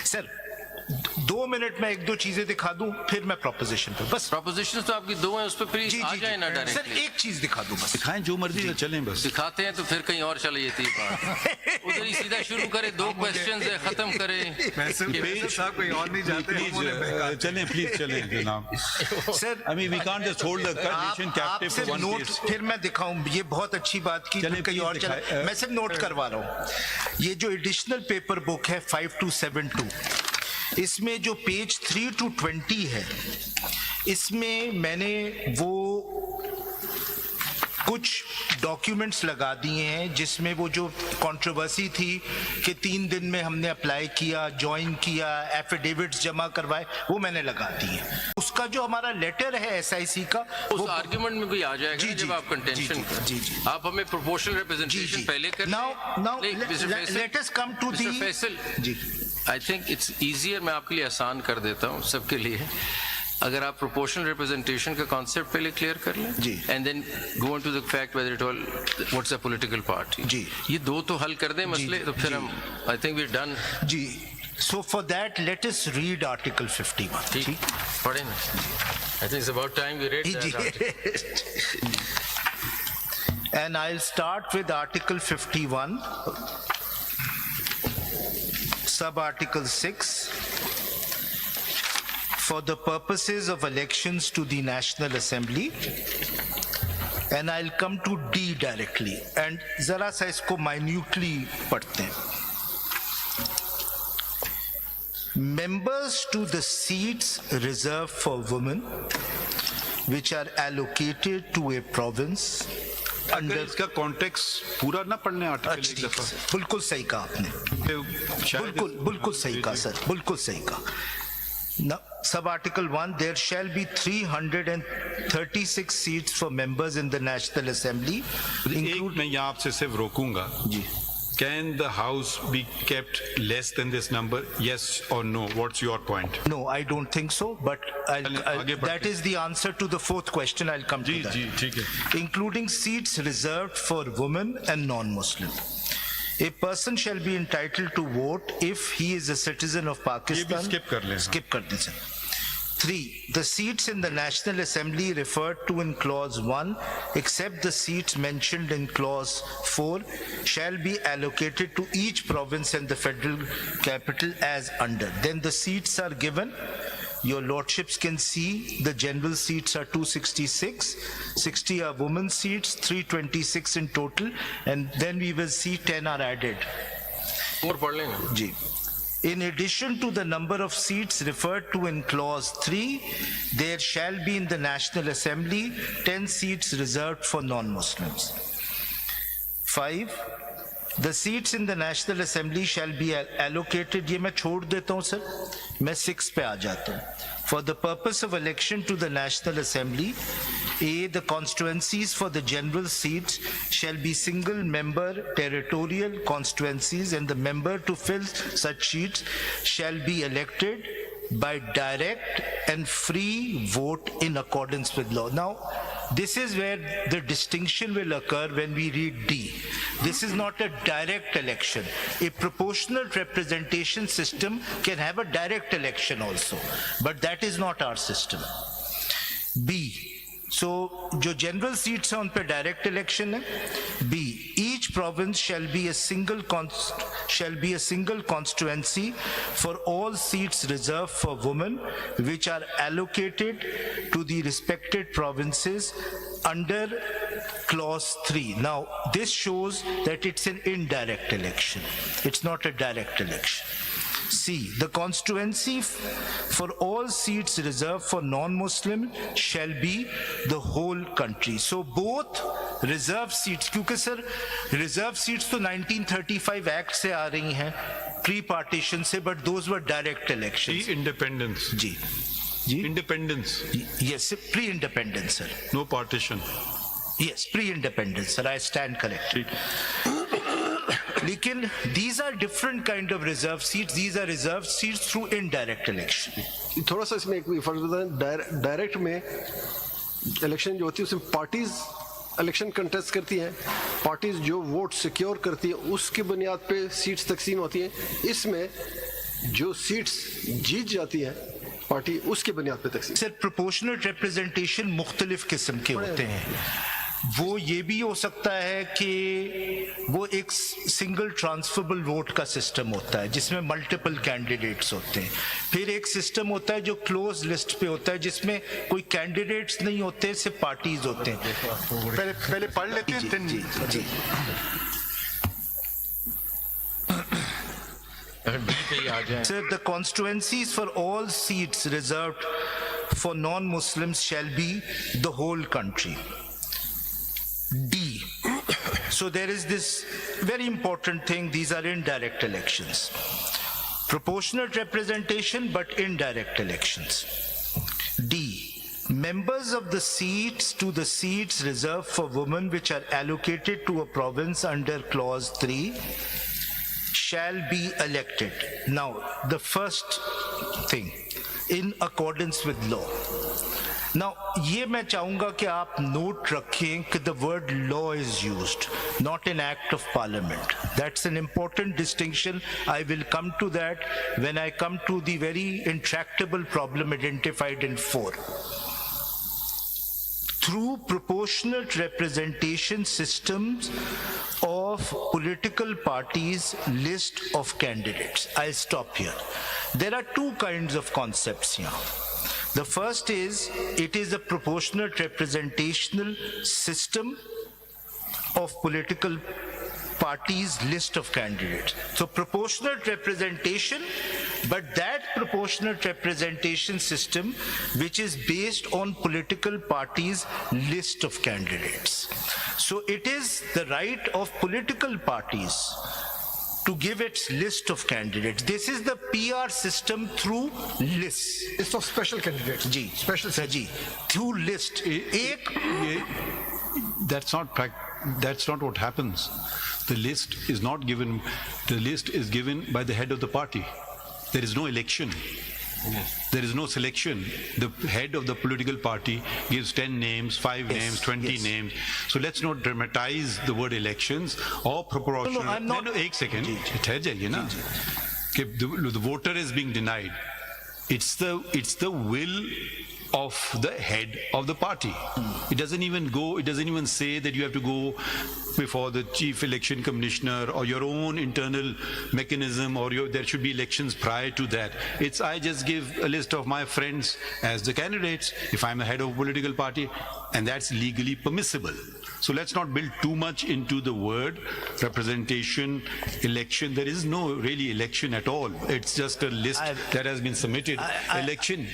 Sir 2 minute में 1-2 चीजें दिखा दूं, फिर मैं प्रोपोजिशन पे, बस प्रोपोजिशन तो आपकी 2 है, उस पर प्लीज जी आ जी जाए ना सर, डायरेक्टली। एक चीज दिखा दूं बस। दिखाएं जो मर्जी चलें बस। दिखाते हैं तो फिर कहीं और चले जाती है बात। उधर ही सीधा शुरू करे, 2 क्वेश्चन है, खत्म करे। कोई और नहीं जाते, प्लीज चलें, प्लीज चलें जनाब। Sir I mean, we can't just hold the nation captive for one note case. फिर मैं दिखाऊं, ये बहुत अच्छी बात की, चलिए, कहीं और please चला। दिखाएं। मैं सिर्फ नोट करवा रहा हूं, ये जो एडिशनल पेपर बुक है 5272, इसमें जो पेज 3 to 20 है, इसमें मैंने वो कुछ डॉक्यूमेंट्स लगा दिए हैं जिसमें वो जो कंट्रोवर्सी थी कि 3 दिन में हमने अप्लाई किया, ज्वाइन किया, एफिडेविट्स जमा करवाए, वो मैंने लगा दिए। उसका जो हमारा लेटर है एसआईसी का, उस आर्गुमेंट में भी आ जाएगा जी, ना, जब जी, आप कंटेंशन जी, जी, जी। आप हमें प्रोपोर्शनल रिप्रेजेंटेशन पहले कर now let us come to the Faisal ji. I think it's easier, मैं आपके लिए आसान कर देता हूँ सबके लिए, अगर आप प्रोपोर्शनल रिप्रेजेंटेशन का कॉन्सेप्ट पहले क्लियर कर लें जी, and then go into the fact whether it all what's a political party जी, ये 2 तो हल कर दें मसले, तो फिर हम I think we are done ji. So for that, let us read Article 51. ठीक पढ़े ना, I think it's about time we read that article. And I'll start with Article 51, Sub-Article 6. For the purposes of elections to the National Assembly, and I'll come to D directly, and जरा सा इसको minutely पढ़ते हैं. Members to the seats reserved for women, which are allocated to a province अगर under इसका context पूरा ना पढ़ने आर्टिकल एक दफा, बिल्कुल सही कहा आपने, बिल्कुल सही कहा सर, बिल्कुल सही कहा। Now, sub-article 1, there shall be 336 seats for members in the National Assembly. एक मैं यहाँ आपसे सिर्फ रोकूंगा जी। Can the house be kept less than this number? Yes or no? What's your point? No, I don't think so, but आगे बढ़ते that is the answer to the 4th question. I'll come ji to that. जी ठीक है। Including seats reserved for women and non-Muslim. A person shall be entitled to vote if he is a citizen of Pakistan. skip कर लें, हाँ। Skip कर दें sir. 3. The seats in the National Assembly referred to in Clause 1, except the seats mentioned in Clause 4, shall be allocated to each province and the federal capital as under. Then the seats are given. Your lordships can see the general seats are 266, 60 are women's seats, 326 in total, and then we will see 10 are added. और पढ़ लेना Ji. In addition to the number of seats referred to in Clause 3, there shall be in the National Assembly 10 seats reserved for non-Muslims. 5. The seats in the National Assembly shall be allocated, ये मैं छोड़ देता हूँ sir, मैं 6 पे आ जाता हूँ. For the purpose of election to the National Assembly, A, the constituencies for the general seats shall be single-member territorial constituencies, and the member to fill such seats shall be elected by direct and free vote in accordance with law. Now, this is where the distinction will occur when we read D. This is not a direct election. A proportional representation system can have a direct election also, but that is not our system. B. So, जो general seats हैं उन पे direct election है. B. Each province shall be a single constituency for all seats reserved for women, which are allocated to the respected provinces under Clause 3. Now, this shows that it's an indirect election. It's not a direct election. C. The constituency for all seats reserved for non-Muslim shall be the whole country. So both reserved seats, क्योंकि sir reserved seats तो 1935 Act से आ रही हैं, pre-partition से, but those were direct elections. Independence. Ji ji Independence. Yes, pre-independence sir. No partition. Yes, pre-independence sir. I stand corrected. लेकिन these are different kind of reserved seats. These are reserved seats through indirect election. थोड़ा सा इसमें एक फर्क बताएं, direct में election जो होती है उसमें पार्टीज इलेक्शन कंटेस्ट करती हैं, पार्टीज जो वोट सिक्योर करती है उसकी बुनियाद पे सीट्स तकसीम होती हैं. इसमें जो सीट्स जीत जाती है पार्टी उसके बुनियाद पे तकसीम। सर प्रोपोर्शनल रिप्रेजेंटेशन मुख्तलिफ किस्म के होते हैं। वो ये भी हो सकता है कि वो एक सिंगल ट्रांसफरेबल वोट का सिस्टम होता है जिसमें मल्टीपल कैंडिडेट्स होते हैं। फिर एक सिस्टम होता है जो क्लोज लिस्ट पे होता है जिसमें कोई कैंडिडेट्स नहीं होते, सिर्फ पार्टीज होते हैं। पहले पढ़ लेते हैं फिर जी Sir, the constituencies for all seats reserved for non-Muslims shall be the whole country. D. So there is this very important thing, these are indirect elections. Proportionate representation but indirect elections. D. Members of the seats to the seats reserved for women which are allocated to a province under clause 3 shall be elected. Now, the first thing, in accordance with law. Now, ये मैं चाहूंगा कि आप note रखें कि the word law is used, not an act of parliament. That's an important distinction. I will come to that when I come to the very intractable problem identified in 4. Through proportionate representation systems of political parties' list of candidates. I'll stop here. There are two kinds of concepts here. The first is, it is a proportionate representational system of political parties' list of candidates. So proportionate representation, but that proportionate representation system which is based on political parties' list of candidates. So it is the right of political parties to give its list of candidates. This is the PR system through lists. List of special candidate ji special sir ji through list. That's not what happens. The list is not given. The list is given by the head of the party. There is no election. There is no selection. The head of the political party gives 10 names, 5 names, 20 names. So let's not dramatize the word elections or proportional. No, I'm not. No, एक second. ठहर जाइए ना. कि the voter is being denied. It's the will of the head of the party. It doesn't even say that you have to go before the chief election commissioner or your own internal mechanism, or there should be elections prior to that. It's, I just give a list of my friends as the candidates if I'm the head of a political party, and that's legally permissible. So let's not build too much into the word representation, election. There is no really election at all. It's just a list that has been submitted. Election.